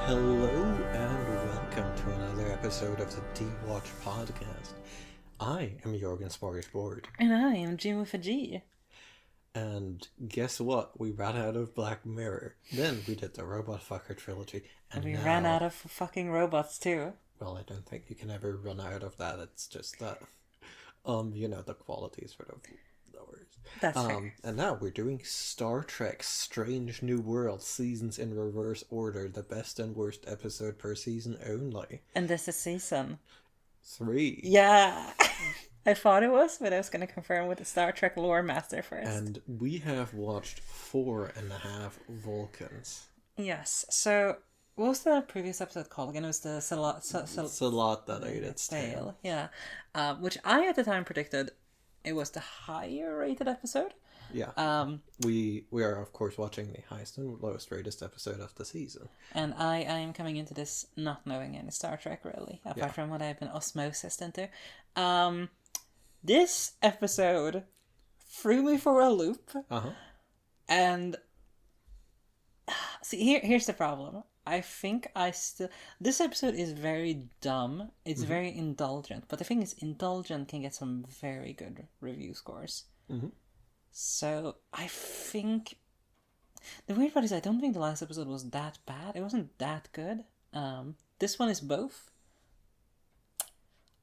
Hello and welcome to another episode of the D-Watch podcast. I am Jorgen Smorgasbord. And I am Jim with a G. And guess what? We ran out of Black Mirror. Then we did the Robot Fucker trilogy. And we ran out of fucking robots too. Well, I don't think you can ever run out of that. It's just that, the quality is sort of lowers. That's fair. And now we're doing Star Trek Strange New World seasons in reverse order. The best and worst episode per season only. And this is season 3. Yeah. I thought it was, but I was going to confirm with the Star Trek lore master first. And we have watched 4.5 Vulcans. Yes. So, what was the previous episode called again? It was the Salot that ate its tail. Yeah. Which I at the time predicted it was the higher rated episode. Yeah. We are of course watching the highest and lowest rated episode of the season. And I am coming into this not knowing any Star Trek really, apart from what I've been osmosis into. This episode threw me for a loop. Uh-huh. And see, here's the problem. I think this episode is very dumb. It's very indulgent. But the thing is, indulgent can get some very good review scores. Mm-hmm. So I think the weird part is I don't think the last episode was that bad. It wasn't that good. This one is both.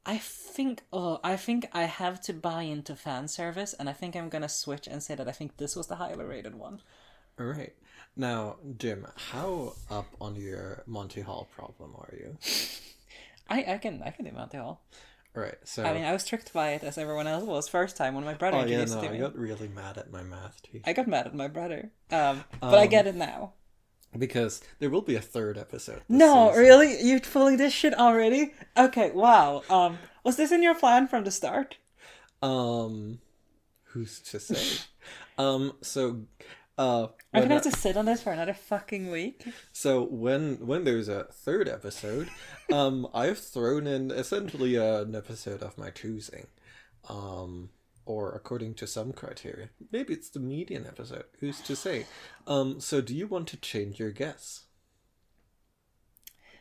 I think I have to buy into fan service, and I think I'm gonna switch and say that I think this was the highly rated one. All right. Now, Jim, how up on your Monty Hall problem are you? I can do Monty Hall. All right. So I mean, I was tricked by it as everyone else was first time when my brother introduced it to me. I got really mad at my math teacher. I got mad at my brother, but I get it now. Because there will be a third episode. No, season. really? You're pulling this shit already? Okay, wow. Was this in your plan from the start? Who's to say? I'm gonna have to sit on this for another fucking week. So when there's a third episode, I've thrown in essentially an episode of my choosing. Or according to some criteria. Maybe it's the median episode. Who's to say? So do you want to change your guess?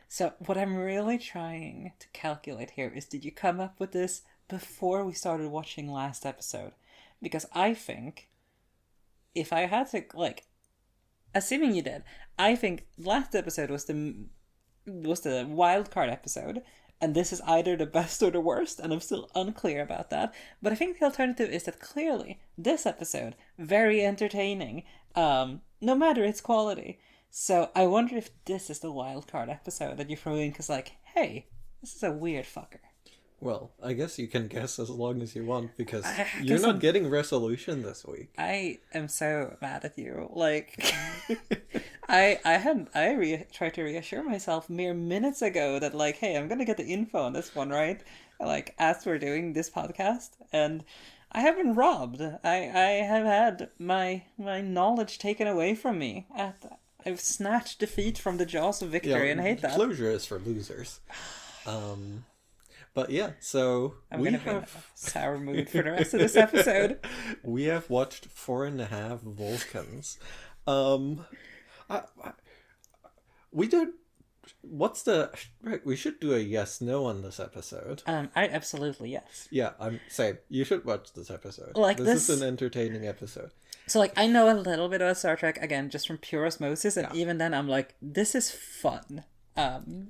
So what I'm really trying to calculate here is, did you come up with this before we started watching last episode? Because I think if I had to, assuming you did, I think last episode was the wildcard episode. And this is either the best or the worst, and I'm still unclear about that. But I think the alternative is that clearly, this episode, very entertaining, no matter its quality. So I wonder if this is the wildcard episode that you throw in, because hey, this is a weird fucker. Well, I guess you can guess as long as you want, because you're not getting resolution this week. I am so mad at you. Tried to reassure myself mere minutes ago that hey, I'm gonna get the info on this one, right? As we're doing this podcast, and I have been robbed. I have had my knowledge taken away from me. I've snatched defeat from the jaws of victory, and I hate that. Closure is for losers. But yeah, so I'm going to be in a sour mood for the rest of this episode. We have watched 4.5 Vulcans. We don't... we should do a yes/no on this episode. I absolutely yes. Yeah, I'm saying you should watch this episode. This is an entertaining episode. So I know a little bit about Star Trek, again, just from pure osmosis, and even then I'm this is fun.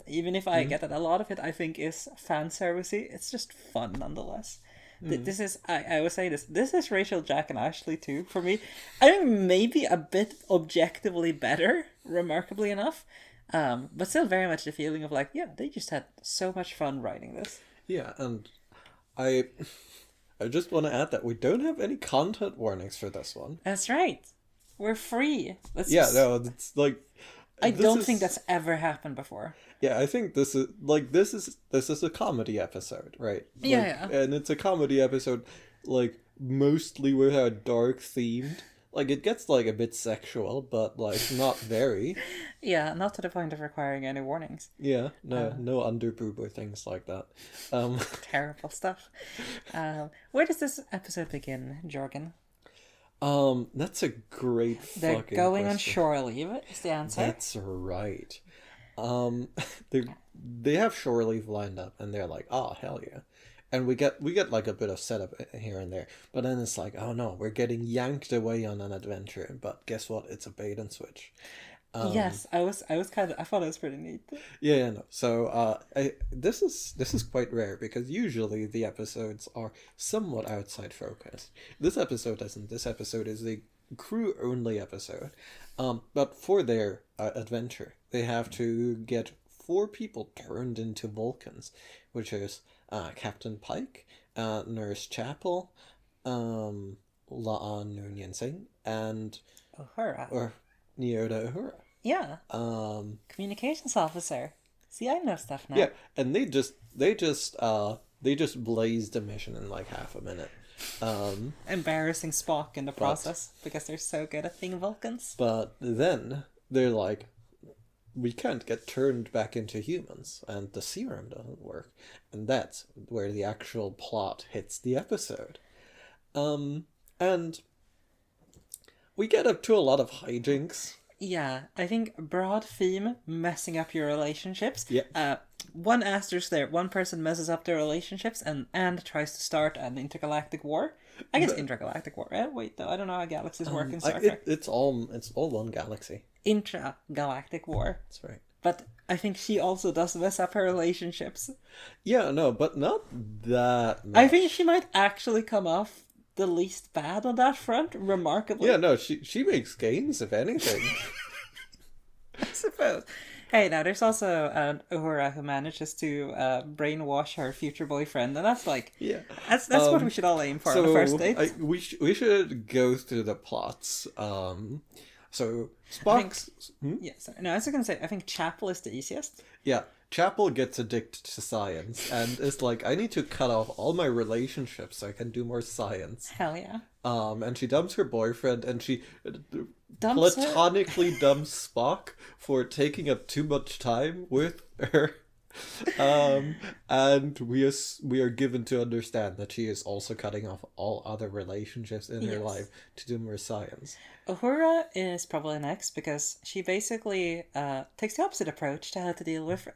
Even if I get that a lot of it I think is fan servicey, it's just fun nonetheless. This is I would say this is Rachel, Jack, and Ashley too for me. I think maybe a bit objectively better, remarkably enough, but still very much the feeling of they just had so much fun writing this. Yeah, and I just want to add that we don't have any content warnings for this one. That's right, we're free. It's I don't think that's ever happened before. Yeah, I think this is a comedy episode, right? Yeah. And it's a comedy episode, mostly without dark themed. It gets a bit sexual, but not very. Yeah, not to the point of requiring any warnings. Yeah, no underboob or things like that. Terrible stuff. Where does this episode begin, Jorgen? That's a great They're fucking going question. on shore leave, is the answer. That's right. they they have shore leave lined up, and they're like, oh hell yeah, and we get like a bit of setup here and there, but then it's like, oh no, we're getting yanked away on an adventure, but guess what? It's a bait and switch. Yes, I was kind of, I thought it was pretty neat. Yeah, yeah, no. So, this is quite rare because usually the episodes are somewhat outside focus. This episode isn't. This episode is the crew only episode. But for their adventure, they have to get four people turned into Vulcans, which is Captain Pike, Nurse Chapel, Laan Noonien Singh, and Uhura. or Nyota Uhura. Yeah. Communications officer. See, I know stuff now. Yeah, and they just blazed a mission in like half a minute. Embarrassing Spock in the process because they're so good at being Vulcans. But then they're like, we can't get turned back into humans, and the serum doesn't work, and that's where the actual plot hits the episode. And we get up to a lot of hijinks. Yeah, I think broad theme, messing up your relationships. Yeah. One asterisk there. One person messes up their relationships and tries to start an intergalactic war. I guess intergalactic war. Wait, though, I don't know how galaxies work in Star Trek. It's all one galaxy. Intragalactic war. That's right. But I think she also does mess up her relationships. Yeah, no, but not that much. I think she might actually come off the least bad on that front, remarkably. Yeah, no, she makes gains, if anything. I suppose. Hey, now there's also Uhura who manages to brainwash her future boyfriend, and that's like, Yeah. that's what we should all aim for on the first date. We should go through the plots. So Spock's... Yeah, sorry. No, I was going to say, I think Chapel is the easiest. Yeah, Chapel gets addicted to science, and it's like, I need to cut off all my relationships so I can do more science. Hell yeah. And she dumps her boyfriend, and she Dumps platonically dumps Spock for taking up too much time with her. And we are given to understand that she is also cutting off all other relationships in her life to do more science. Uhura is probably next because she basically takes the opposite approach to how to deal with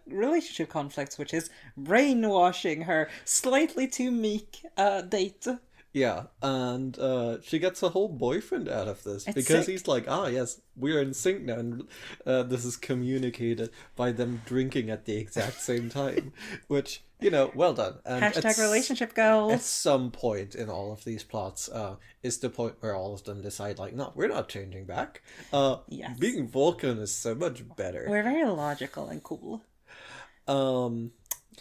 relationship conflicts, which is brainwashing her slightly too meek date. Yeah, and she gets a whole boyfriend out of this It's because sick. he's like, yes, we're in sync now, and this is communicated by them drinking at the exact same time, which, well done. And Hashtag relationship At goals. some point in all of these plots, is the point where all of them decide, like, no, we're not changing back. Yes. Being Vulcan is so much better. We're very logical and cool. Captain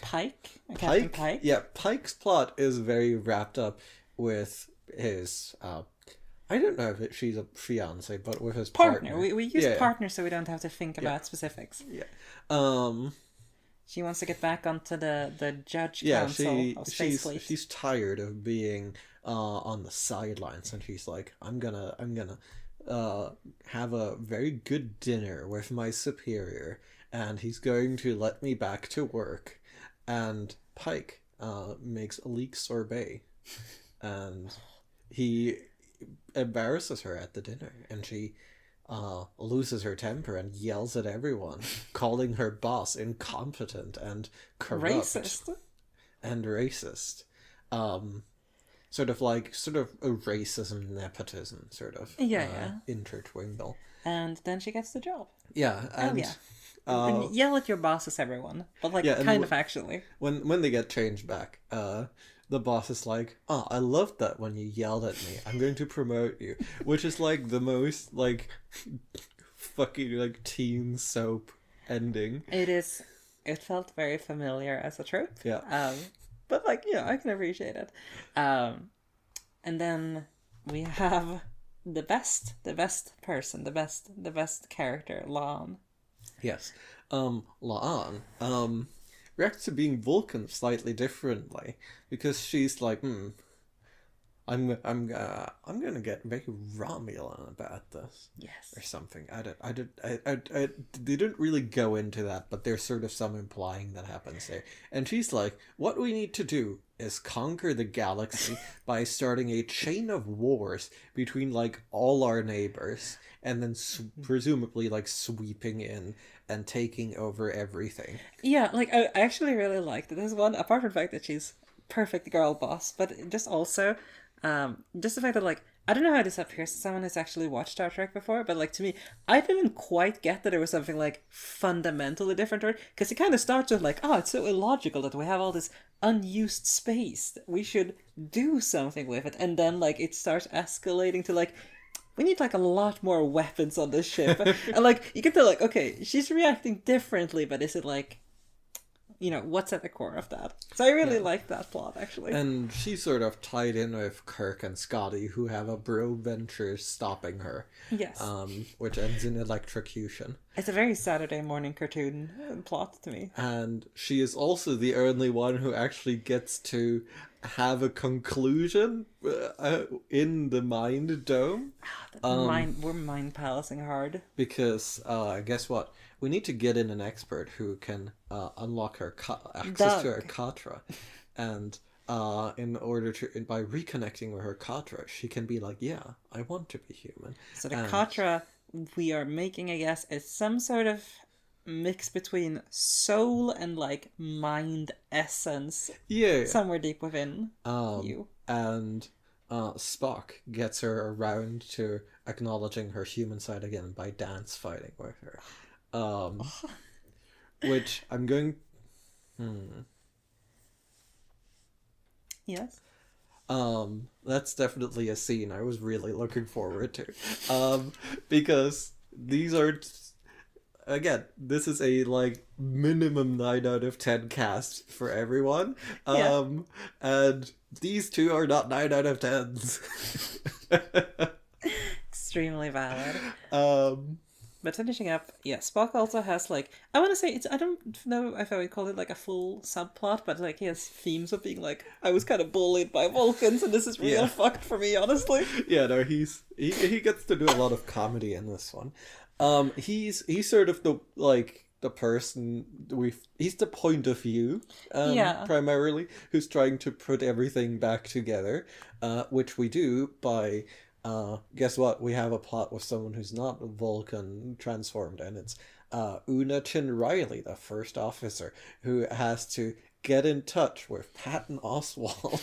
Pike. Yeah, Pike's plot is very wrapped up with his I don't know if she's a fiance, but with his partner. We use partner so we don't have to think about specifics. Yeah. She wants to get back onto the judge Yeah, council of Space Fleet. she's tired of being on the sidelines, and she's like, I'm gonna have a very good dinner with my superior, and he's going to let me back to work. And Pike makes a leek sorbet. And he embarrasses her at the dinner, and she loses her temper and yells at everyone, calling her boss incompetent and corrupt. Racist. And racist. Sort of a racism, nepotism, sort of intertwingle. And then she gets the job. Yeah, and And yell at your bosses, everyone. But kind of actually. When they get changed back, the boss is like, "Oh, I loved that when you yelled at me. I'm going to promote you," which is like the most like fucking like teen soap ending. It is. It felt very familiar as a trope. Yeah. But I can appreciate it. And then we have the best person, the best character, Laan. Yes. Laan reacts to being Vulcan slightly differently, because she's like, I'm gonna get very Romulan about this. Yes. Or something. I they didn't really go into that, but there's sort of some implying that happens there. And she's like, what we need to do is conquer the galaxy by starting a chain of wars between like all our neighbors, and then presumably like sweeping in and taking over everything. Yeah, like I actually really liked this one, apart from the fact that she's perfect girl boss, but just also just the fact that like I don't know how this appears to someone who's actually watched Star Trek before, but like to me, I didn't quite get that there was something like fundamentally different to it, because it kind of starts with like, oh, it's so illogical that we have all this unused space. We should do something with it, and then like it starts escalating to like, we need like a lot more weapons on this ship, and like you can tell like, okay, she's reacting differently, but is it like, you know, what's at the core of that? So I really like that plot, actually. And she's sort of tied in with Kirk and Scotty, who have a bro venture stopping her. Yes. Which ends in electrocution. It's a very Saturday morning cartoon plot to me. And she is also the only one who actually gets to have a conclusion in the Mind Dome. We're mind palacing hard. Because, guess what? We need to get in an expert who can unlock her access to her Katra. And in order to, by reconnecting with her Katra, she can be like, yeah, I want to be human. So the Katra we are making, I guess, is some sort of mix between soul and like mind essence. Yeah. Somewhere deep within you. And Spock gets her around to acknowledging her human side again by dance fighting with her. Which I'm going... Yes? That's definitely a scene I was really looking forward to. Because these are... Again, this is a, like, minimum 9 out of 10 cast for everyone. And these two are not 9 out of 10s. Extremely valid. But finishing up, yeah, Spock also has, like, I want to say, it's, I don't know if I would call it, like, a full subplot, but, like, he has themes of being, like, I was kind of bullied by Vulcans, and this is real fucked for me, honestly. Yeah, no, he gets to do a lot of comedy in this one. He's sort of the person he's the point of view, primarily, who's trying to put everything back together, which we do by... guess what? We have a plot with someone who's not Vulcan transformed, and it's Una Chin Riley, the first officer, who has to get in touch with Patton Oswald,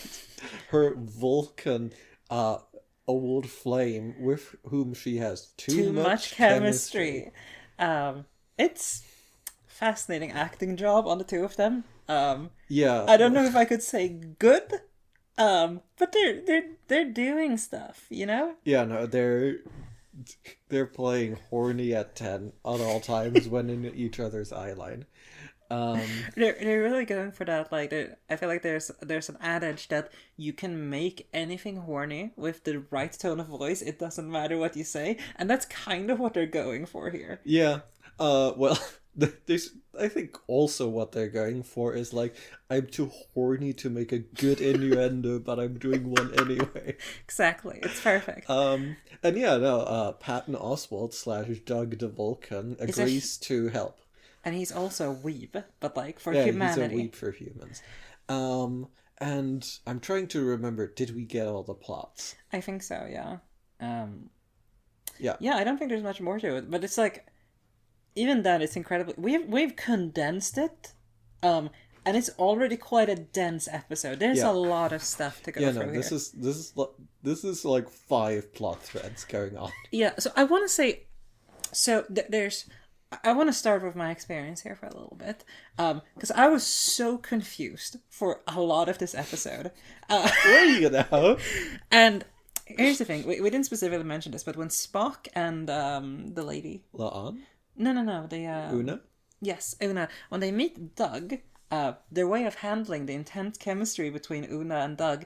her Vulcan old flame, with whom she has too much chemistry. It's fascinating acting job on the two of them. Yeah, I don't know if I could say good. But they're doing stuff, you know? Yeah, no, they're playing horny at 10 at all times when in each other's eye line. They're really going for that. Like, I feel like there's an adage that you can make anything horny with the right tone of voice. It doesn't matter what you say, and that's kind of what they're going for here. Yeah. Well, there's, I think also what they're going for is like, I'm too horny to make a good innuendo, but I'm doing one anyway. Exactly. It's perfect. And yeah, no, Patton Oswald / Doug the Vulcan agrees to help. And he's also a weeb, but like for humanity. Yeah, he's a weeb for humans. And I'm trying to remember, did we get all the plots? I think so, yeah. Yeah. Yeah, I don't think there's much more to it, but it's like, even then, it's incredibly... We've condensed it, and it's already quite a dense episode. There's a lot of stuff to go through here. This is like 5 plot threads going on. Yeah, so I want to say... So there's... I want to start with my experience here for a little bit, because I was so confused for a lot of this episode. Where are you now? And here's the thing. We didn't specifically mention this, but when Spock and the lady... La'an? No. Una? Yes, Una. When they meet Doug, their way of handling the intense chemistry between Una and Doug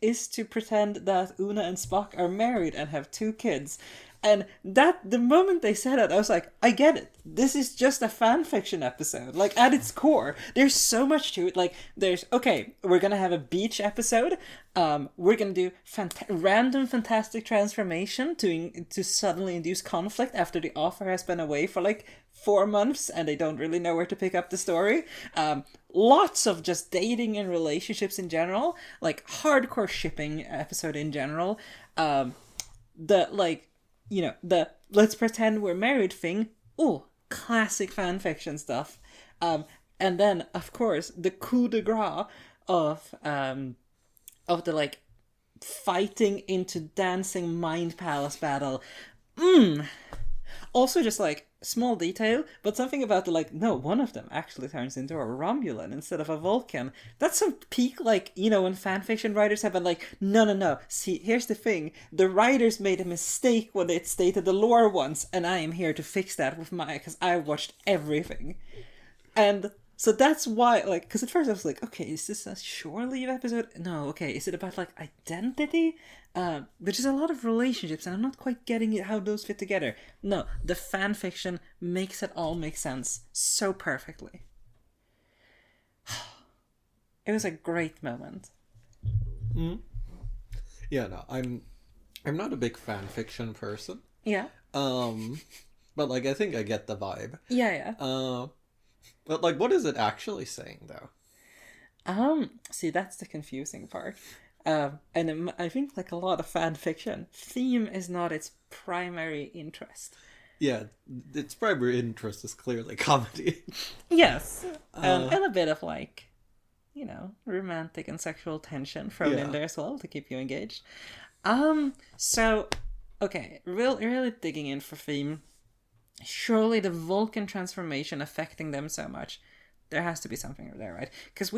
is to pretend that Una and Spock are married and have 2 kids. And the moment they said it, I was like, I get it. This is just a fan fiction episode. Like, at its core, there's so much to it. Like, okay, we're gonna have a beach episode. We're gonna do random fantastic transformation to suddenly induce conflict after the author has been away for like 4 months and they don't really know where to pick up the story. Lots of just dating and relationships in general, like hardcore shipping episode in general. The let's pretend we're married thing. Oh, classic fanfiction stuff. And then of course the coup de grace of the like fighting into dancing mind palace battle. Also just like small detail, but something about the like, no, one of them actually turns into a Romulan instead of a Vulcan. That's some peak, like, when fanfiction writers have been like, no, see, here's the thing, the writers made a mistake when they stated the lore once, and I am here to fix that because I watched everything. And so that's why, like, because at first I was like, okay, is this a shore leave episode? No, okay, is it about, like, identity? Which is a lot of relationships, and I'm not quite getting it, how those fit together. No, the fan fiction makes it all make sense so perfectly. It was a great moment. Yeah, no, I'm not a big fan fiction person. Yeah. But like I think I get the vibe. Yeah. But like, what is it actually saying though? See, that's the confusing part. And I think, like a lot of fan fiction, theme is not its primary interest. Yeah, its primary interest is clearly comedy. Yes, and a bit of like, romantic and sexual tension thrown in there as well to keep you engaged. So, okay, really digging in for theme. Surely the Vulcan transformation affecting them so much, there has to be something there, right? Because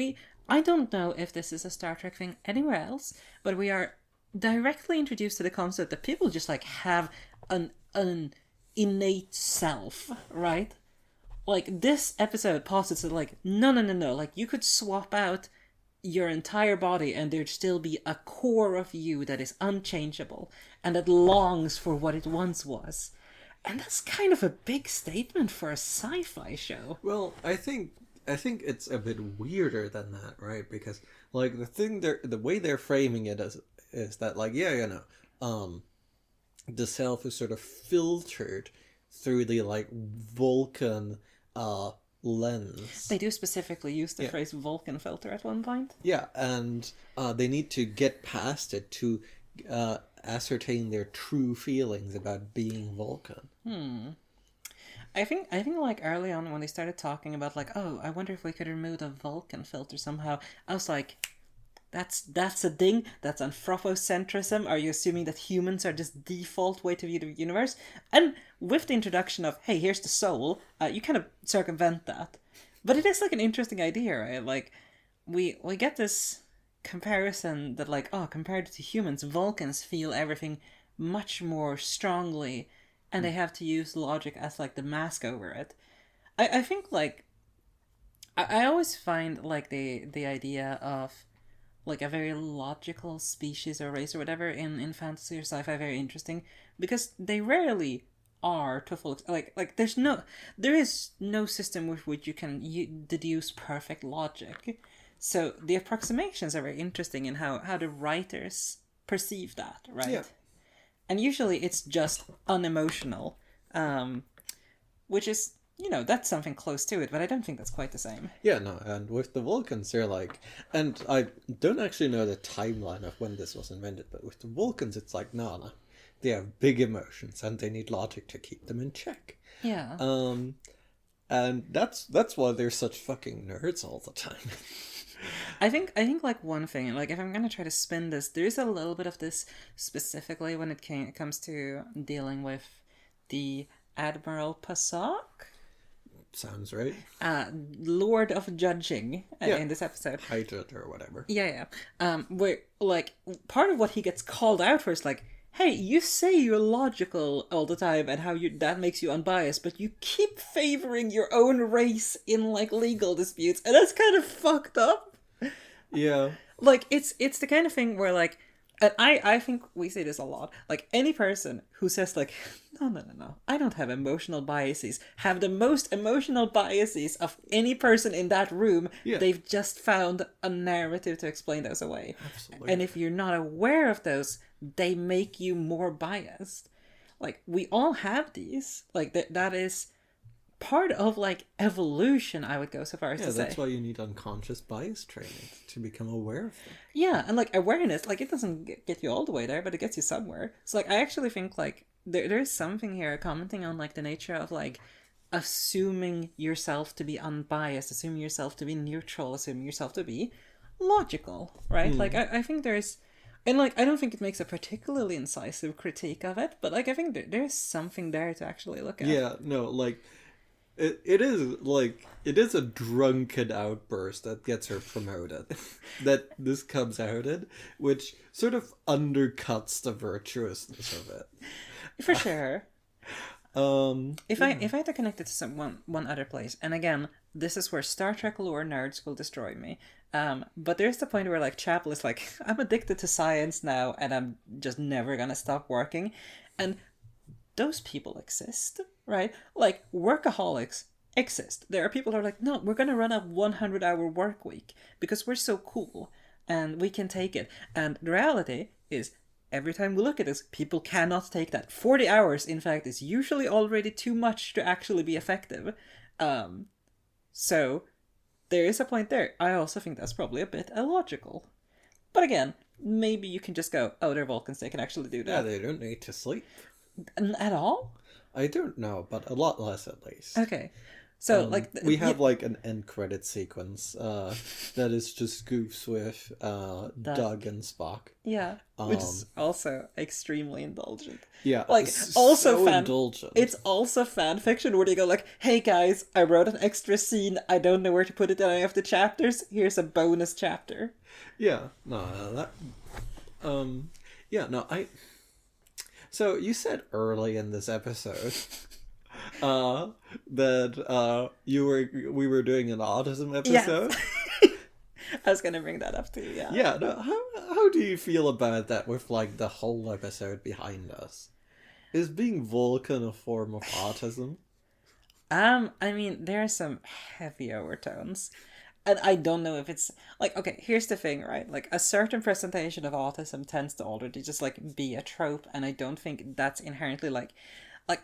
I don't know if this is a Star Trek thing anywhere else, but we are directly introduced to the concept that people just like have an innate self, right? Like this episode posits that like, no, like you could swap out your entire body and there'd still be a core of you that is unchangeable and that longs for what it once was. And that's kind of a big statement for a sci-fi show. Well, I think it's a bit weirder than that, right? Because like the way they're framing it is that like the self is sort of filtered through the like Vulcan lens. They do specifically use the phrase Vulcan filter at one point. Yeah, and they need to get past it to ascertain their true feelings about being Vulcan. I think like early on when they started talking about like, oh, I wonder if we could remove the Vulcan filter somehow, I was like, that's a thing? That's anthropocentrism? Are you assuming that humans are just default way to view the universe? And with the introduction of, hey, here's the soul, you kind of circumvent that. But it is like an interesting idea, right? Like, we get this comparison that like, oh, compared to humans, Vulcans feel everything much more strongly, and they have to use logic as like the mask over it. I think like I always find like the idea of like a very logical species or race or whatever in fantasy or sci-fi very interesting, because they rarely are to full like there is no system with which you can deduce perfect logic. So the approximations are very interesting in how the writers perceive that, right? Yeah. And usually it's just unemotional, which is, that's something close to it, but I don't think that's quite the same. Yeah, no, and with the Vulcans, they're like, and I don't actually know the timeline of when this was invented, but with the Vulcans, it's like, no, they have big emotions, and they need logic to keep them in check. Yeah. And that's why they're such fucking nerds all the time. I think like one thing, like if I'm gonna try to spin this, there's a little bit of this specifically when it comes to dealing with the Admiral Pasok. Sounds right. Lord of Judging in this episode. High Judge or whatever. Yeah. Where like part of what he gets called out for is like, hey, you say you're logical all the time and how that makes you unbiased, but you keep favoring your own race in like legal disputes, and that's kind of fucked up. Yeah. Like it's the kind of thing where like And I think we say this a lot. Like, any person who says, like, no, I don't have emotional biases, have the most emotional biases of any person in that room. Yeah. They've just found a narrative to explain those away. Absolutely. And if you're not aware of those, they make you more biased. Like, we all have these. Like, that is part of, like, evolution, I would go so far as to say. Yeah, that's why you need unconscious bias training to become aware of them. Yeah, and, like, awareness, like, it doesn't get you all the way there, but it gets you somewhere. So, like, I actually think, like, there's something here commenting on, like, the nature of, like, assuming yourself to be unbiased, assuming yourself to be neutral, assuming yourself to be logical, right? Like, I think there's... And, like, I don't think it makes a particularly incisive critique of it, but, like, I think there's something there to actually look at. Yeah, no, like... It is a drunken outburst that gets her promoted, that this comes out in, which sort of undercuts the virtuousness of it. For sure. If Yeah. I had to connect it to one other place, and again, this is where Star Trek lore nerds will destroy me. But there's the point where, like, Chapel is like, I'm addicted to science now, and I'm just never gonna stop working, and those people exist, right? Like, workaholics exist. There are people who are like, no, we're gonna run a 100-hour work week because we're so cool and we can take it. And the reality is, every time we look at this, people cannot take that. 40 hours, in fact, is usually already too much to actually be effective. So there is a point there. I also think that's probably a bit illogical. But again, maybe you can just go, oh, they're Vulcans, they can actually do Yeah, that. they don't need to sleep. At all? I don't know, but a lot less at least. Okay. So, like... we have, like, an end credit sequence that is just goofs with Doug and Spock. Yeah, which is also extremely indulgent. Yeah, like, also so fan indulgent. It's also fan fiction where they go like, "Hey guys, I wrote an extra scene. I don't know where to put it in any of the chapters. Here's a bonus chapter." Yeah, no, that. Yeah, no, I. So you said early in this episode that we were doing an autism episode. Yes. I was gonna bring that up too. Yeah. Yeah. No, how do you feel about that with, like, the whole episode behind us? Is being Vulcan a form of autism? I mean, there are some heavy overtones. And I don't know if it's like, okay, here's the thing, right? Like, a certain presentation of autism tends to already just, like, be a trope, and I don't think that's inherently like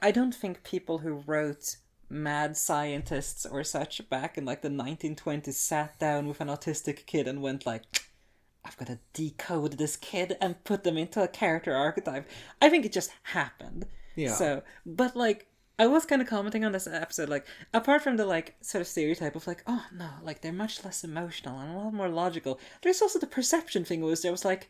I don't think people who wrote mad scientists or such back in, like, the 1920s sat down with an autistic kid and went like, I've got to decode this kid and put them into a character archetype. I think it just happened. Yeah. So, but, like, I was kind of commenting on this episode, like, apart from the, like, sort of stereotype of, like, oh, no, like, they're much less emotional and a lot more logical, there's also the perception thing was there was, like,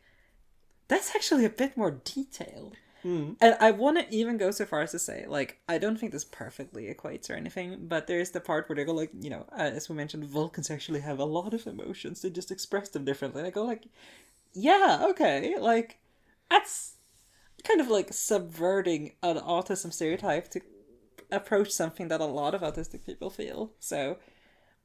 that's actually a bit more detailed. And I want to even go so far as to say, like, I don't think this perfectly equates or anything, but there's the part where they go, like, you know, as we mentioned, Vulcans actually have a lot of emotions, they just express them differently. And I go, like, yeah, okay, like, that's kind of, like, subverting an autism stereotype to approach something that a lot of autistic people feel. So,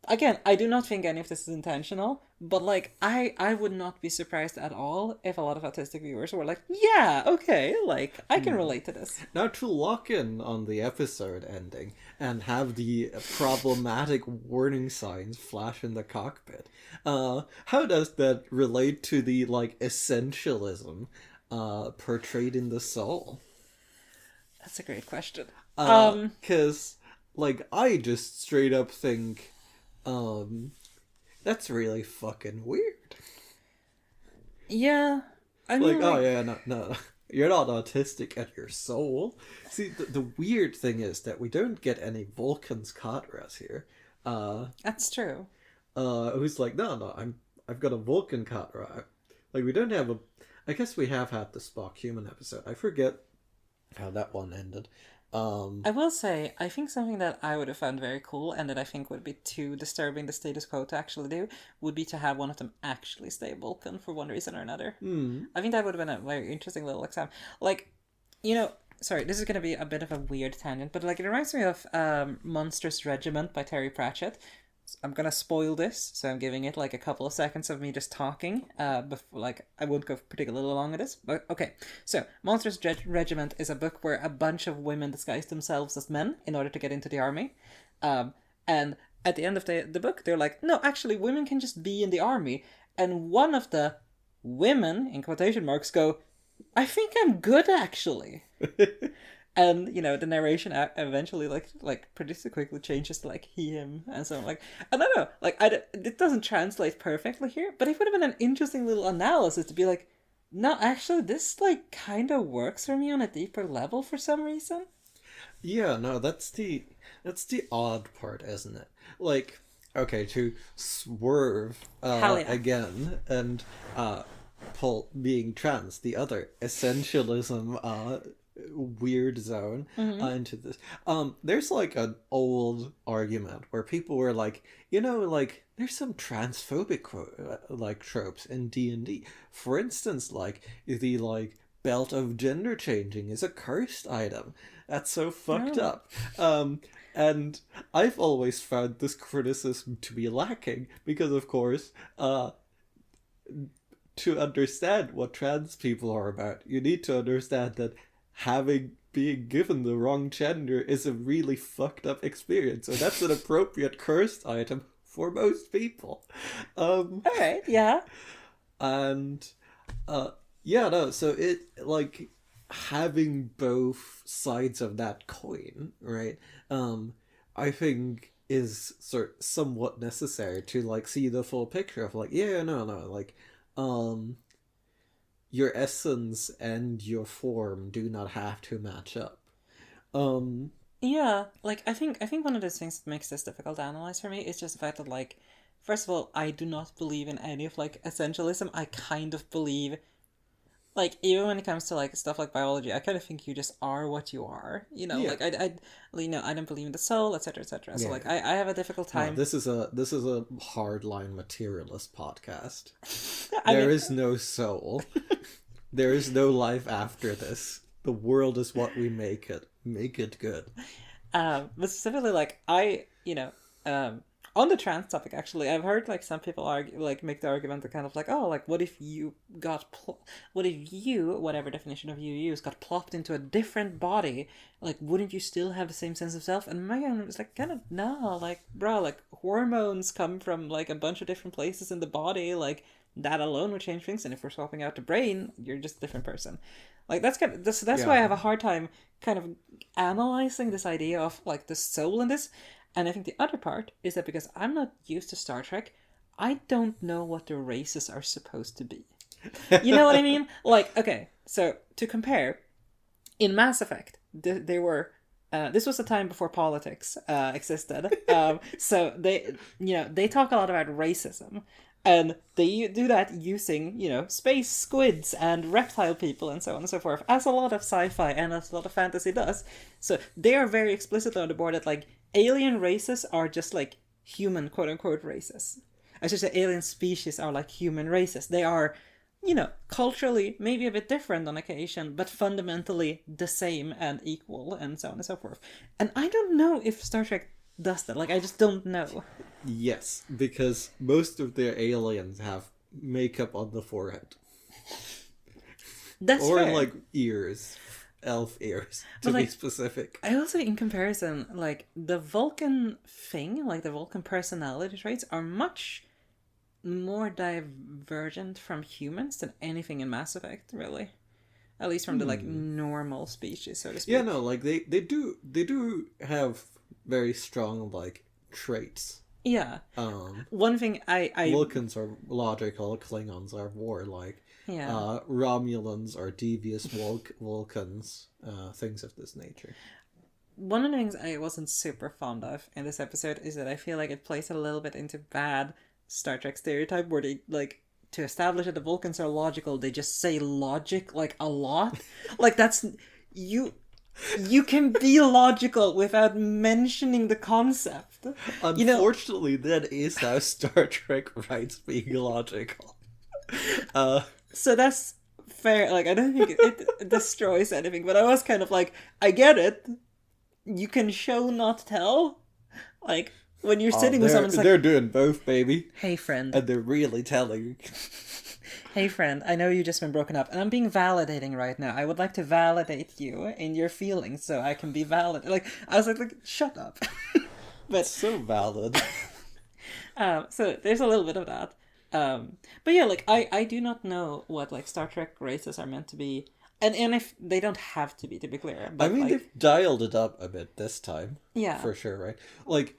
again, I do not think any of this is intentional, but, like, I would not be surprised at all if a lot of autistic viewers were like, yeah, okay, like, I can relate to this. Now, to lock in on the episode ending and have the problematic warning signs flash in the cockpit, how does that relate to the, like, essentialism portrayed in The Soul? That's a great question. Because, like, I just straight up think, that's really fucking weird. Yeah. I mean, Like, oh yeah, no, you're not autistic at your soul. See, the weird thing is that we don't get any Vulcans Katras here. That's true. Who's like, no, I've got a Vulcan Katra. Like, we don't have a. I guess we have had the Spock human episode. I forget how that one ended. I will say, I think something that I would have found very cool and that I think would be too disturbing the status quo to actually do would be to have one of them actually stay Vulcan for one reason or another. I think that would have been a very interesting little example. Like, you know, sorry, this is going to be a bit of a weird tangent, but, like, it reminds me of Monstrous Regiment by Terry Pratchett, I'm gonna spoil this, so I'm giving it like a couple of seconds of me just talking. Before, like, I won't go particularly long with this, but okay. So, Monsters Regiment is a book where a bunch of women disguise themselves as men in order to get into the army. And at the end of the book, they're like, no, actually, women can just be in the army. And one of the women, in quotation marks, go, I think I'm good, actually. And, you know, the narration eventually, like pretty quickly changes to, like, he, him, and so on. Like, I don't know, like, it doesn't translate perfectly here, but it would have been an interesting little analysis to be like, no, actually, this, like, kind of works for me on a deeper level for some reason. Yeah, no, that's the odd part, isn't it? Like, okay, to swerve Hell yeah. again, and Paul being trans, the other essentialism weird zone into this. There's like an old argument where people were like, you know, like there's some transphobic like tropes in D&D. For instance, like the like belt of gender changing is a cursed item. That's so fucked up. And I've always found this criticism to be lacking because, of course, to understand what trans people are about, you need to understand that being given the wrong gender is a really fucked up experience. So that's an appropriate cursed item for most people. Alright, yeah. And yeah, no, so it like having both sides of that coin, right? I think is somewhat necessary to like see the full picture of like, yeah, no, like your essence and your form do not have to match up. Yeah, like I think one of those things that makes this difficult to analyze for me is just the fact that, like, first of all, I do not believe in any of like essentialism. I kind of believe, like, even when it comes to like stuff like biology, I kind of think you just are what you are. You know, Yeah. like I don't believe in the soul, etc., etc. So like I have a difficult No, time. this is a hardline materialist podcast. I There mean- is no soul. There is no life after this. The world is what we make it. Make it good. But specifically, like on the trans topic, actually, I've heard like some people argue, like make the argument that kind of like, oh, like what if you what if you, whatever definition of you use, got plopped into a different body? Like, wouldn't you still have the same sense of self? And my argument was like, kind of no, like bro, like hormones come from like a bunch of different places in the body, like that alone would change things. And if we're swapping out the brain, you're just a different person. Like that's that's why I have a hard time kind of analyzing this idea of like the soul in this. And I think the other part is that because I'm not used to Star Trek, I don't know what the races are supposed to be. You know what I mean? Like, okay, so to compare, in Mass Effect, they were. This was a time before politics existed. So they talk a lot about racism. And they do that using, space squids and reptile people and so on and so forth, as a lot of sci-fi and as a lot of fantasy does. So they are very explicitly on the board that, like, alien races are just, like, human, quote-unquote, races. I should say alien species are like human races. They are, culturally maybe a bit different on occasion, but fundamentally the same and equal and so on and so forth. And I don't know if Star Trek does that. Like, I just don't know. Yes, because most of their aliens have makeup on the forehead. That's or fair. like ears, elf ears, to be specific. I also, in comparison, like the Vulcan thing, like the Vulcan personality traits, are much more divergent from humans than anything in Mass Effect, really. At least from the like normal species, so to speak. Yeah, no, like they do have very strong like traits. Yeah. One thing I Vulcans are logical, Klingons are warlike. Yeah. Romulans are devious Vulcans, things of this nature. One of the things I wasn't super fond of in this episode is that I feel like it plays a little bit into bad Star Trek stereotype where they, like, to establish that the Vulcans are logical, they just say logic, like, a lot. Like, that's... You can be logical without mentioning the concept. Unfortunately, that is how Star Trek writes being logical. So that's fair. Like, I don't think it destroys anything, but I was kind of like, I get it. You can show, not tell. Like, when you're sitting with someone, it's like, they're doing both, baby. hey, friend. And they're really telling. Hey, friend, I know you've just been broken up, and I'm being validating right now. I would like to validate you in your feelings so I can be valid. Like, I was like shut up. But so valid. so there's a little bit of that. But yeah, like, I do not know what, like, Star Trek races are meant to be. And if they don't have to be clear. But, I mean, like, they've dialed it up a bit this time. Yeah. For sure, right? Like,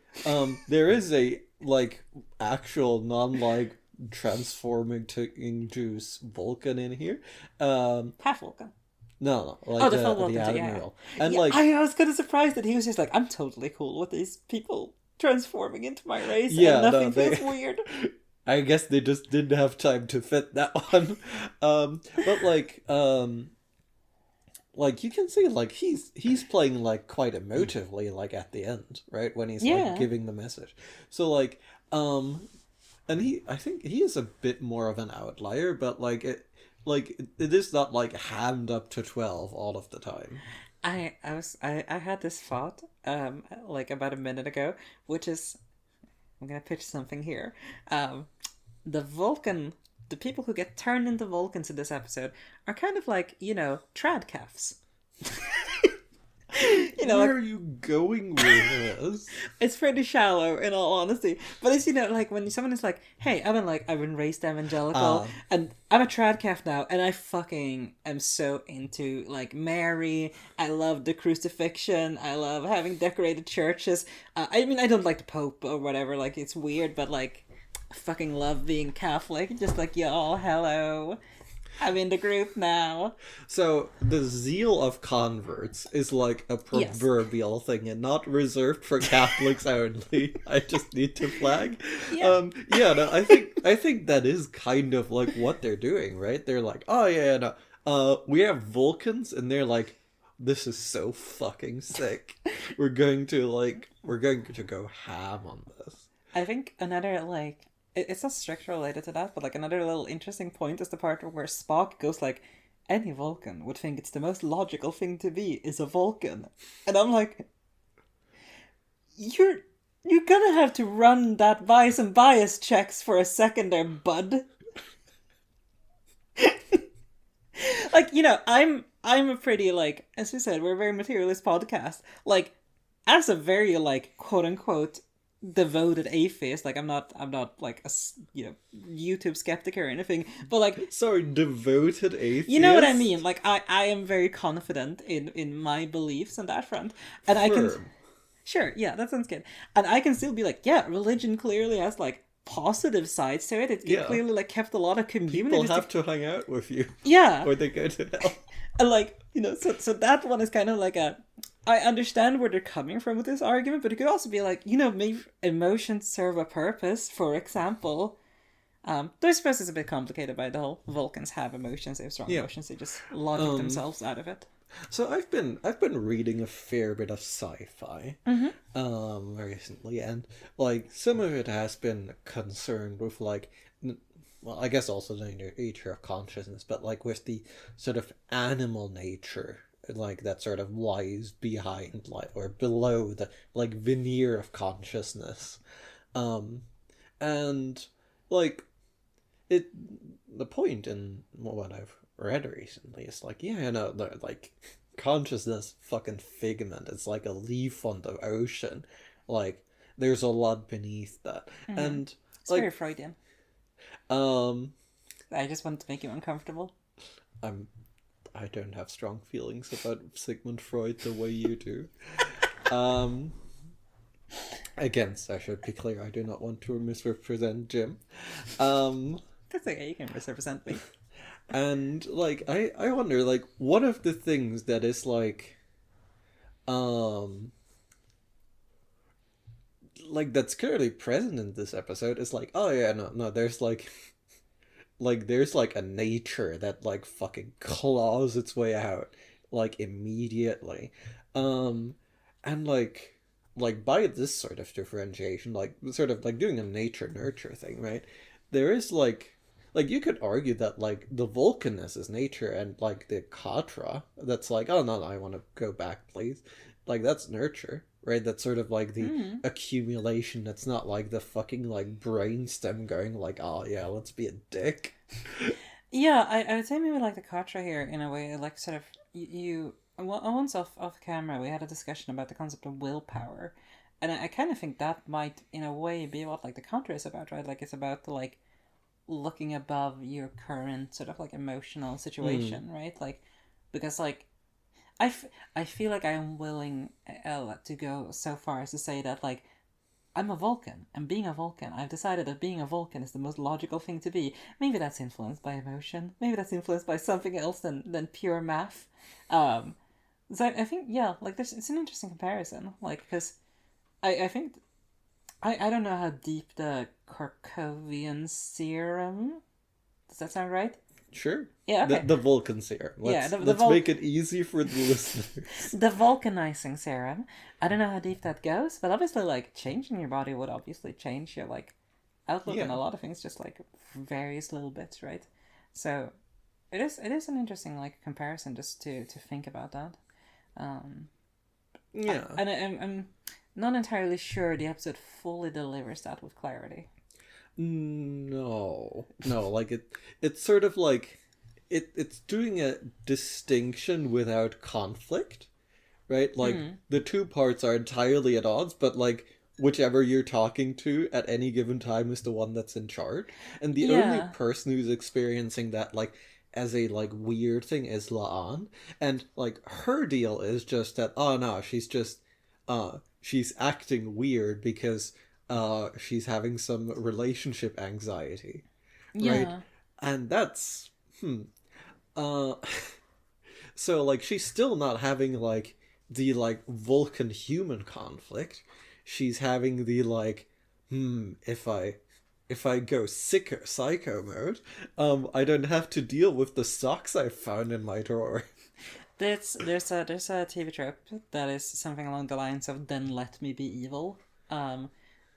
there is a, like, actual non-like transforming to juice Vulcan in here. Half Vulcan. No, like the full Vulcan, the yeah. Admiral. And yeah, like, I was kind of surprised that he was just like, I'm totally cool with these people transforming into my race, yeah, and nothing feels weird. I guess they just didn't have time to fit that one. But like you can see, like he's playing like quite emotively, like at the end, right, when he's like giving the message. So like, and I think he is a bit more of an outlier, but like it is not like hammed up to 12 all of the time. I had this thought like about a minute ago, which is, I'm gonna pitch something here. The people who get turned into Vulcans in this episode are kind of like, trad calves. Where are you going with this? It's pretty shallow, in all honesty. But it's, like when someone is like, hey, I've been raised evangelical, and I'm a trad calf now, and I fucking am so into, like, Mary. I love the crucifixion. I love having decorated churches. I mean, I don't like the Pope or whatever. Like, it's weird, but, like, I fucking love being Catholic. Just like, y'all, hello. I'm in the group now. So the zeal of converts is like a proverbial thing and not reserved for Catholics only. I just need to flag. Yeah. I think that is kind of like what they're doing, right? They're like, oh yeah, no. We have Vulcans, and they're like, this is so fucking sick. We're going to go ham on this. I think another, like, it's not strictly related to that, but, like, another little interesting point is the part where Spock goes, like, any Vulcan would think it's the most logical thing to be is a Vulcan. And I'm like, you're gonna have to run that by some bias checks for a second there, bud. Like, I'm a pretty, like, as we said, we're a very materialist podcast. Like, as a very, like, quote-unquote devoted atheist, like, I'm not like a YouTube skeptic or anything, but, like, sorry, devoted atheist, you know what I mean? Like, I am very confident in my beliefs on that front, and I can, sure, yeah, that sounds good, and I can still be like, yeah, religion clearly has, like, positive sides to it. It clearly, like, kept a lot of community. People have to hang out with you, or they go to hell. And, like, so that one is kind of like I understand where they're coming from with this argument, but it could also be like, maybe emotions serve a purpose. For example, though I suppose it's a bit complicated by the whole Vulcans have emotions. They have strong emotions. They just logic themselves out of it. So I've been reading a fair bit of sci-fi recently, and, like, some of it has been concerned with, like, well, I guess also the nature of consciousness, but, like, with the sort of animal nature, like, that sort of lies behind, like, or below the, like, veneer of consciousness. And, like, the point in what I've read recently is, like, like, consciousness fucking figment. It's like a leaf on the ocean. Like, there's a lot beneath that. And it's, like, very Freudian. I just wanted to make you uncomfortable. I don't have strong feelings about Sigmund Freud the way you do. Again, I should be clear, I do not want to misrepresent Jim. That's okay, you can misrepresent me. And, like, I wonder, like, one of the things that is, like, that's clearly present in this episode is, like, oh yeah, no, there's, like, there's, like, a nature that, like, fucking claws its way out, like, immediately. And, like, by this sort of differentiation, like, sort of, like, doing a nature-nurture thing, right? There is, like, you could argue that, like, the Vulcanness is nature, and, like, the Katra, that's like, oh, no, I want to go back, please. Like, that's nurture, right? That's sort of like the accumulation. That's not like the fucking like brainstem going like, oh yeah, let's be a dick. Yeah, I would say maybe like the Katra here in a way, like sort of once off camera we had a discussion about the concept of willpower, and I kind of think that might in a way be what like the Katra is about, right? Like it's about like looking above your current sort of like emotional situation, right? Like because like I feel like I am willing to go so far as to say that like I'm a Vulcan, and being a Vulcan, I've decided that being a Vulcan is the most logical thing to be. Maybe that's influenced by emotion. Maybe that's influenced by something else than pure math. Um, so I think, yeah, like it's an interesting comparison. Like, because I think, I don't know how deep the Korkovian serum, does that sound right? Sure. Yeah, okay. The Vulcan serum. Let's make it easy for the listeners. The vulcanizing serum. I don't know how deep that goes, but obviously, like, changing your body would obviously change your, like, outlook on a lot of things, just, like, various little bits, right? So, it is an interesting, like, comparison just to think about that. Yeah. I'm not entirely sure the episode fully delivers that with clarity. No, like it's sort of like it's doing a distinction without conflict, right? Like the two parts are entirely at odds, but like whichever you're talking to at any given time is the one that's in charge, and the only person who's experiencing that like as a like weird thing is La'an, and like her deal is just that, oh no, she's acting weird because she's having some relationship anxiety, right? And that's so like she's still not having like the like Vulcan human conflict. She's having the like if I go psycho mode, I don't have to deal with the socks I found in my drawer. There's a TV trope that is something along the lines of "Then let me be evil,"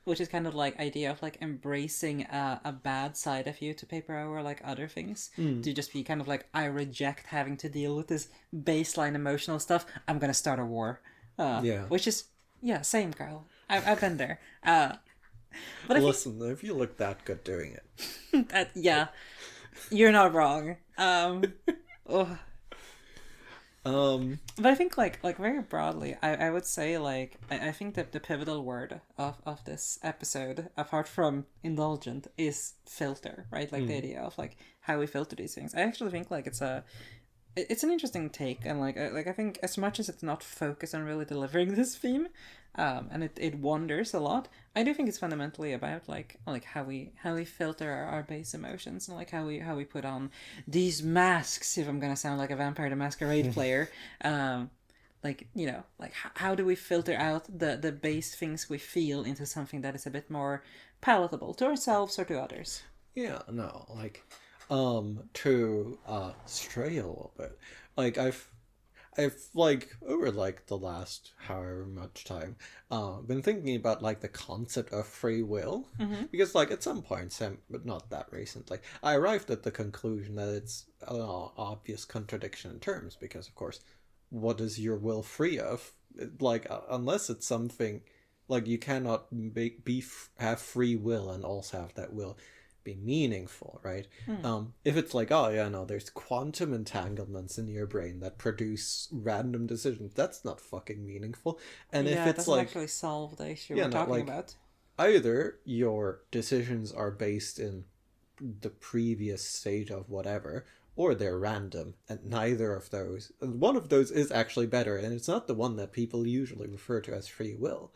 which is kind of like idea of like embracing a bad side of you to paper over like other things, to just be kind of like, I reject having to deal with this baseline emotional stuff. I'm gonna start a war. Which is same girl. I've been there. But listen, if you look that good doing it, you're not wrong. But I think like very broadly, I would say like I think that the pivotal word of this episode, apart from indulgent, is filter, right? Like the idea of like how we filter these things. I actually think like it's an interesting take, and like I think as much as it's not focused on really delivering this theme, and it wanders a lot, I do think it's fundamentally about like how we filter our base emotions, and like how we put on these masks. If I'm gonna sound like a Vampire the Masquerade player, like you know, like how do we filter out the base things we feel into something that is a bit more palatable to ourselves or to others? Yeah, no, like to stray a little bit, like I've like over like the last however much time been thinking about like the concept of free will, because like at some point, but not that recently, I arrived at the conclusion that it's an obvious contradiction in terms, because of course, what is your will free of? Like unless it's something like you cannot have free will and also have that will be meaningful, right? If it's like, oh yeah, no, there's quantum entanglements in your brain that produce random decisions, that's not fucking meaningful. And if it's doesn't like actually solve the issue we're talking about. Either your decisions are based in the previous state of whatever, or they're random, and neither of those, one of those is actually better, and it's not the one that people usually refer to as free will.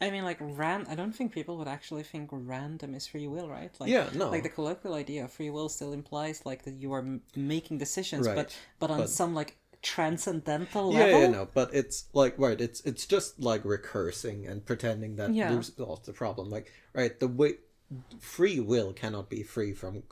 I mean, like, I don't think people would actually think random is free will, right? Like, no. Like, the colloquial idea of free will still implies, like, that you are making decisions, right. but on some, like, transcendental level? Yeah, no, but it's, like, right, it's just, like, recursing and pretending that there's the problem. Like, right, the way... Free will cannot be free from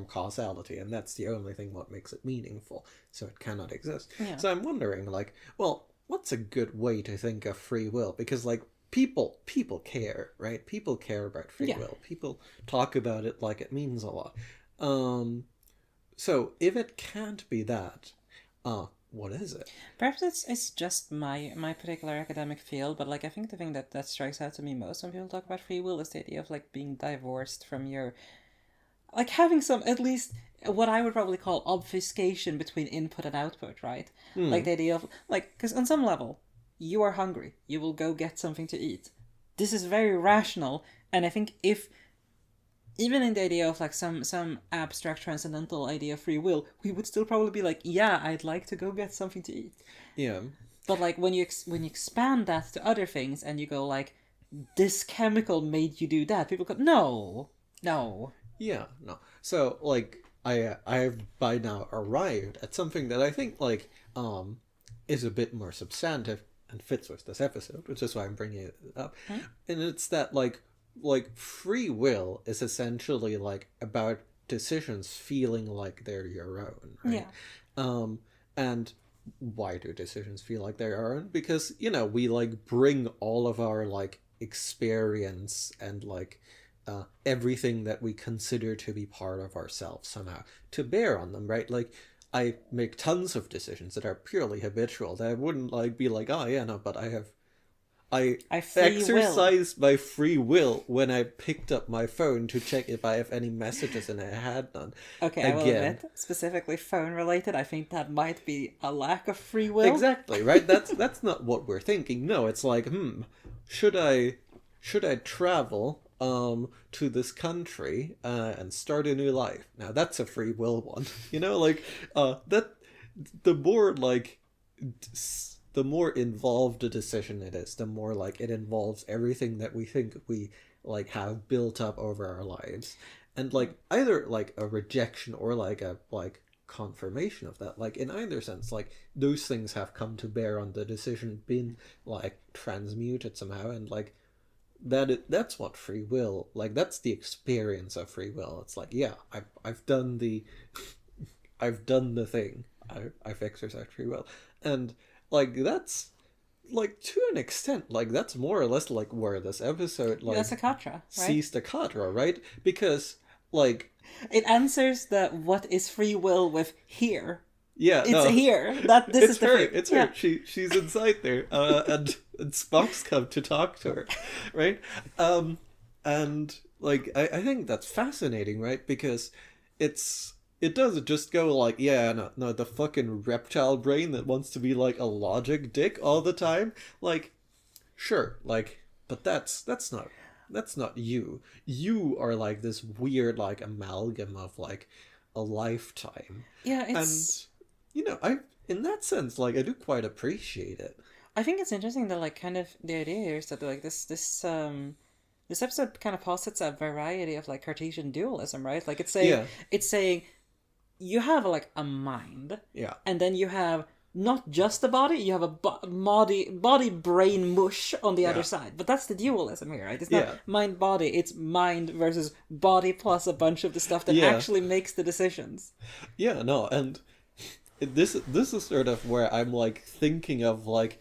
causality, and that's the only thing what makes it meaningful, so it cannot exist. So I'm wondering, like, well, what's a good way to think of free will? Because, like, people care, right? People care about free will. People talk about it like it means a lot. So if it can't be that, what is it? Perhaps it's just my particular academic field, but like I think the thing that strikes out to me most when people talk about free will is the idea of like being divorced from your, like having some, at least what I would probably call obfuscation between input and output, right? Like the idea of like, because on some level you are hungry, you will go get something to eat. This is very rational, and I think if even in the idea of like some abstract transcendental idea of free will, we would still probably be like, yeah, I'd like to go get something to eat. Yeah. But like when you expand that to other things and you go like, this chemical made you do that, people go, no. Yeah, no. So like I've by now arrived at something that I think like is a bit more substantive and fits with this episode, which is why I'm bringing it up. And it's that like free will is essentially like about decisions feeling like they're your own, right? Yeah. And why do decisions feel like they're our own? Because, you know, we like bring all of our like experience and like everything that we consider to be part of ourselves somehow to bear on them, right? Like I make tons of decisions that are purely habitual that I wouldn't like be like, oh yeah, no, but I exercised my free will when I picked up my phone to check if I have any messages, and I had none. Okay, I will admit, specifically phone related, I think that might be a lack of free will. Exactly, right? That's not what we're thinking. No, it's like, should I travel to this country and start a new life? Now that's a free will one. You know, like that the more like the more involved a decision it is, the more like it involves everything that we think we like have built up over our lives, and like either like a rejection or like a like confirmation of that, like in either sense, like those things have come to bear on the decision, been like transmuted somehow, and like that's what free will, like that's the experience of free will. It's like, yeah, I've done the I've done the thing, I've exercised free will, and like that's like to an extent like that's more or less like where this episode like that's a katra, right? Sees the katra, right? Because like it answers the what is free will with here. Yeah, it's here. That this it's is the her. thing. It's her. She's inside there, and Spock's come to talk to her, right? And like I think that's fascinating, right? Because it doesn't just go like, yeah, no, the fucking reptile brain that wants to be like a logic dick all the time. Like, sure, like, but that's not you. You are like this weird like amalgam of like a lifetime. Yeah, it's... And you know, I in that sense, like I do quite appreciate it. I think it's interesting that like kind of the idea here is that like this episode kind of posits a variety of like Cartesian dualism, right? Like it's saying you have like a mind, and then you have not just a body, you have a body brain mush on the other side. But that's the dualism here, right? It's not mind body, it's mind versus body plus a bunch of the stuff that actually makes the decisions. Yeah, no, and this is sort of where I'm like thinking of like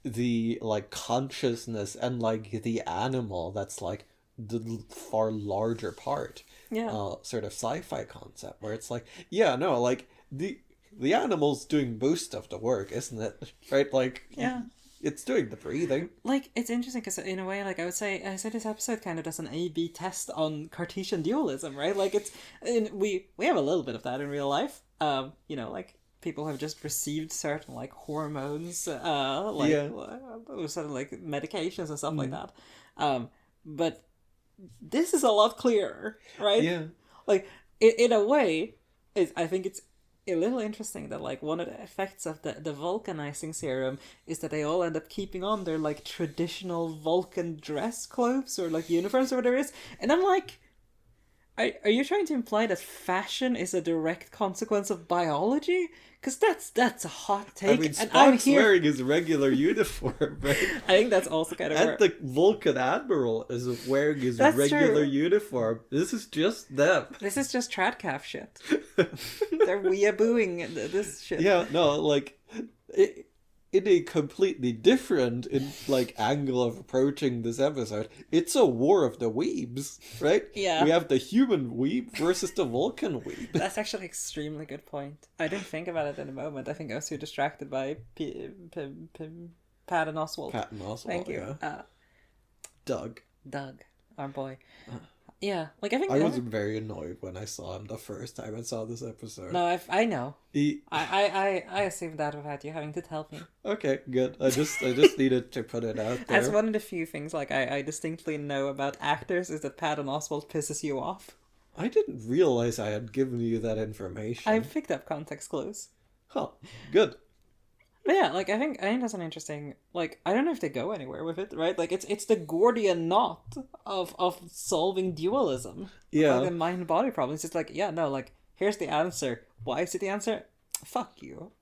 the like consciousness and like the animal that's like the far larger part. Sort of sci-fi concept where it's like, like the animal's doing most of the work, isn't it? Right? Like, it's doing the breathing. Like, it's interesting because in a way, like I say this episode kind of does an A/B test on Cartesian dualism, right? Like we have a little bit of that in real life. You know, like people have just received certain like hormones, sort of like medications and stuff like that. But this is a lot clearer, right? Yeah. Like, in a way, I think it's a little interesting that, like, one of the effects of the vulcanizing serum is that they all end up keeping on their, like, traditional Vulcan dress clothes or, like, uniforms or whatever it is. And I'm like, are you trying to imply that fashion is a direct consequence of biology? Because that's a hot take. I mean, Spock's wearing his regular uniform, right? I think that's also kind of... And the Vulcan Admiral is wearing his regular uniform. This is just them. This is just tradcaf shit. They're weeabooing this shit. Yeah, no, like... in a completely different angle of approaching this episode, it's a war of the weebs, right? Yeah. We have the human weeb versus the Vulcan weeb. That's actually an extremely good point. I didn't think about it in a moment. I think I was too distracted by Patton Oswald. Patton Oswald, Thank you. yeah. Doug, our boy. Yeah, like I think I was very annoyed when I saw him the first time I saw this episode. No, I know. I assumed that without you having to tell me. Okay, good. I just needed to put it out there. As one of the few things I distinctly know about actors is that Patton Oswalt pisses you off. I didn't realize I had given you that information. I picked up context clues. Huh. Good. But yeah, like I think that's an interesting, like, I don't know if they go anywhere with it, right? Like it's the Gordian knot of solving dualism. Yeah. Like the mind body problems. It's like, yeah, no, like here's the answer. Why is it the answer? Fuck you.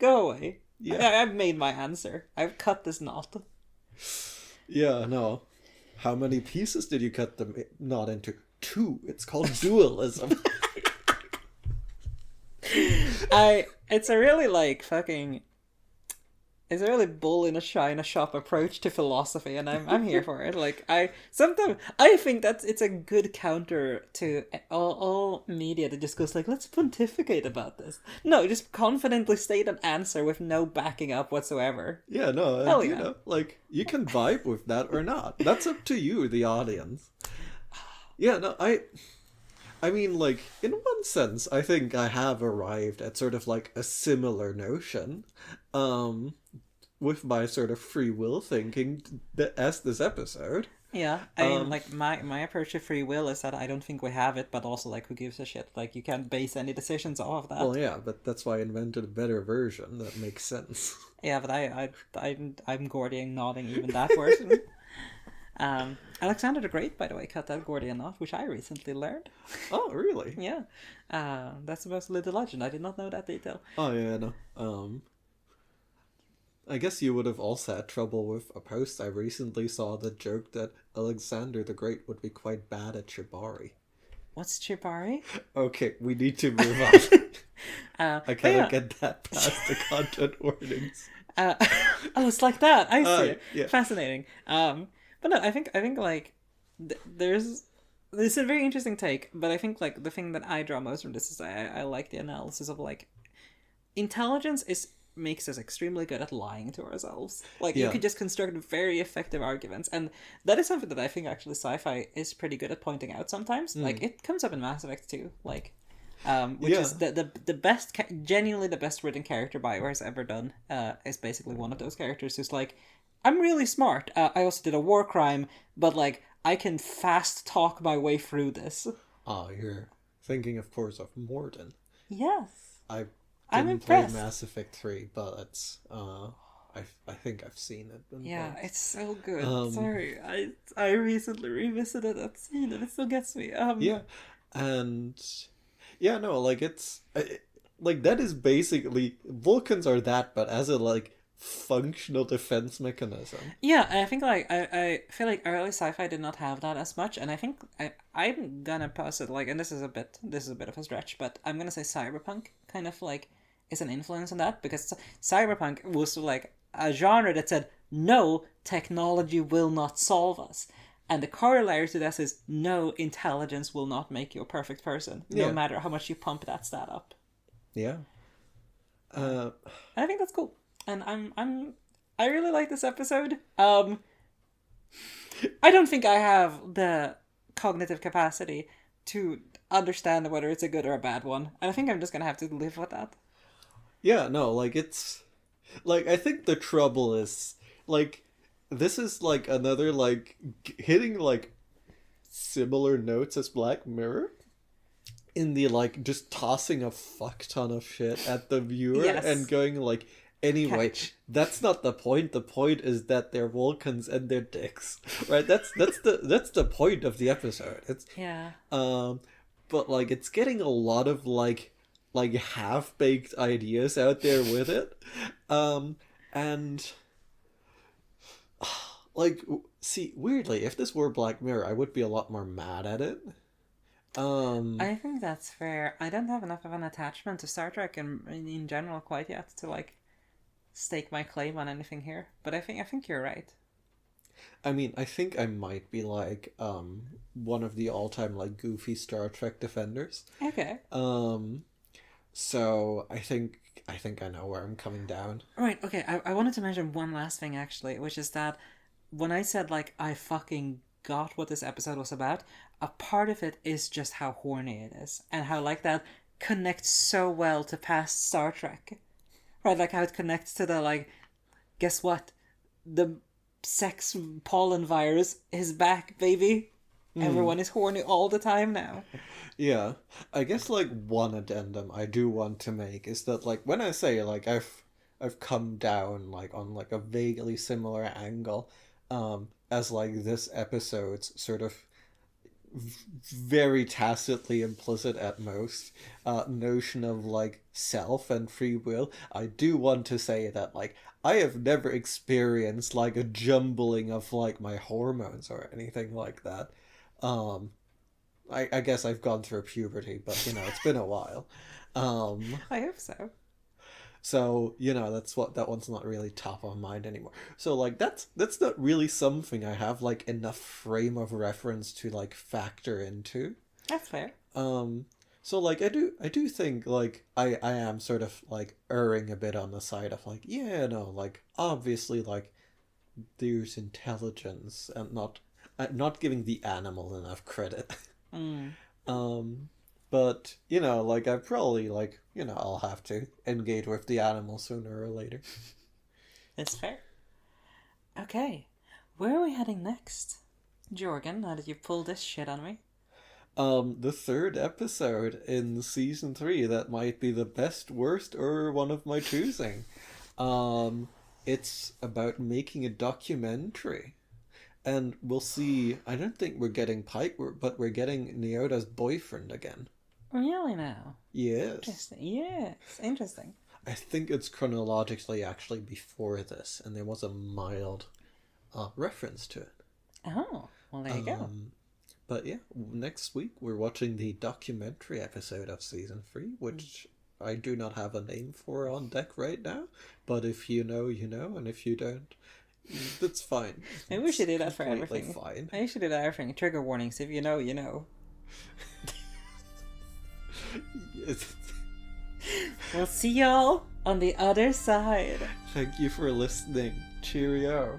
Go away. Yeah. I've made my answer. I've cut this knot. Yeah, no. How many pieces did you cut the knot into? 2. It's called dualism. It's a really like fucking. It's a really bull in a china shop approach to philosophy, and I'm here for it. Like I think it's a good counter to all media that just goes like, let's pontificate about this. No, just confidently state an answer with no backing up whatsoever. Yeah, no, Hell you yeah. know, like you can vibe with that or not. That's up to you, the audience. Yeah, no, I mean, like, in one sense, I think I have arrived at sort of like a similar notion, with my sort of free will thinking as this episode. Yeah, I mean, like, my approach to free will is that I don't think we have it, but also, like, who gives a shit? Like, you can't base any decisions off of that. Well, yeah, but that's why I invented a better version that makes sense. Yeah, but I'm Gordian nodding even that version. Alexander the Great, by the way, cut that Gordian knot, which I recently learned. Oh, really? Yeah. That's supposedly the legend. I did not know that detail. Oh, yeah, no. I guess you would have also had trouble with a post I recently saw that joked that Alexander the Great would be quite bad at shibari. What's shibari? Okay, we need to move on. I cannot get that past the content warnings. Oh, it's like that. I see. Yeah. Fascinating. But no, I think like there's a very interesting take, but I think like the thing that I draw most from this is I like the analysis of like intelligence makes us extremely good at lying to ourselves. Like you could just construct very effective arguments, and that is something that I think actually sci-fi is pretty good at pointing out sometimes. Like it comes up in Mass Effect 2, like which is the best, genuinely the best written character BioWare has ever done. Is basically one of those characters who's like, I'm really smart. I also did a war crime, but like I can fast talk my way through this. Oh, you're thinking, of course, of Morden. Yes. I'm I'm impressed. Play Mass Effect 3, but it's I think I've seen it. Yeah, it's so good. Sorry, I recently revisited that scene and it still gets me. Yeah, and yeah, no, like it's like that is basically Vulcans are that, but as a like functional defense mechanism. Yeah, I think like I feel like early sci-fi did not have that as much, and I think I'm gonna posit like, and this is a bit of a stretch, but I'm gonna say cyberpunk kind of like is an influence on that, because cyberpunk was like a genre that said no, technology will not solve us, and the corollary to this is no, intelligence will not make you a perfect person, no matter how much you pump that stat up. Yeah. And I think that's cool. And I really like this episode. I don't think I have the cognitive capacity to understand whether it's a good or a bad one. And I think I'm just gonna have to live with that. Yeah, no, like it's like I think the trouble is like this is like another like hitting like similar notes as Black Mirror in the like just tossing a fuck ton of shit at the viewer and going like, anyway, that's not the point. The point is that they're Vulcans and they're dicks, right? That's the point of the episode. It's but like it's getting a lot of like half-baked ideas out there with it, and like see, weirdly, if this were Black Mirror, I would be a lot more mad at it. I think that's fair. I don't have enough of an attachment to Star Trek in general quite yet to like stake my claim on anything here, but I think you're right. I mean, I think I might be like one of the all-time like goofy Star Trek defenders. Okay. So I think I know where I'm coming down. Right, okay, I wanted to mention one last thing actually, which is that when I said like I fucking got what this episode was about, a part of it is just how horny it is and how like that connects so well to past Star Trek. Right, like how it connects to the like, guess what? The sex pollen virus is back, baby. Everyone is horny all the time now. Yeah, I guess like one addendum I do want to make is that like when I say like I've come down like on like a vaguely similar angle, as like this episode's sort of very tacitly implicit at most notion of like self and free will. I do want to say that like I have never experienced like a jumbling of like my hormones or anything like that. I guess I've gone through puberty, but you know, it's been a while. I hope so. So, you know, that one's not really top of mind anymore. So like that's not really something I have like enough frame of reference to like factor into. That's fair. So like I do think like I am sort of like erring a bit on the side of like, yeah, no, like obviously like there's intelligence and not giving the animal enough credit. But you know, like I probably like, you know, I'll have to engage with the animal sooner or later. It's fair. Okay, where are we heading next, Jorgen? Now that you pulled this shit on me. The third episode in season 3 that might be the best, worst, or one of my choosing. It's about making a documentary. And we'll see, I don't think we're getting Pike, but we're getting Neoda's boyfriend again. Really now? Yes. Interesting. Yes, interesting. I think it's chronologically actually before this, and there was a mild reference to it. Oh, well there you go. But yeah, next week we're watching the documentary episode of season 3, which I do not have a name for on deck right now. But if you know, you know, and if you don't, that's fine. Maybe we should do that for Completely everything. Fine. Maybe we should do that for everything. Trigger warnings. If you know, you know. Yes. We'll see y'all on the other side. Thank you for listening. Cheerio.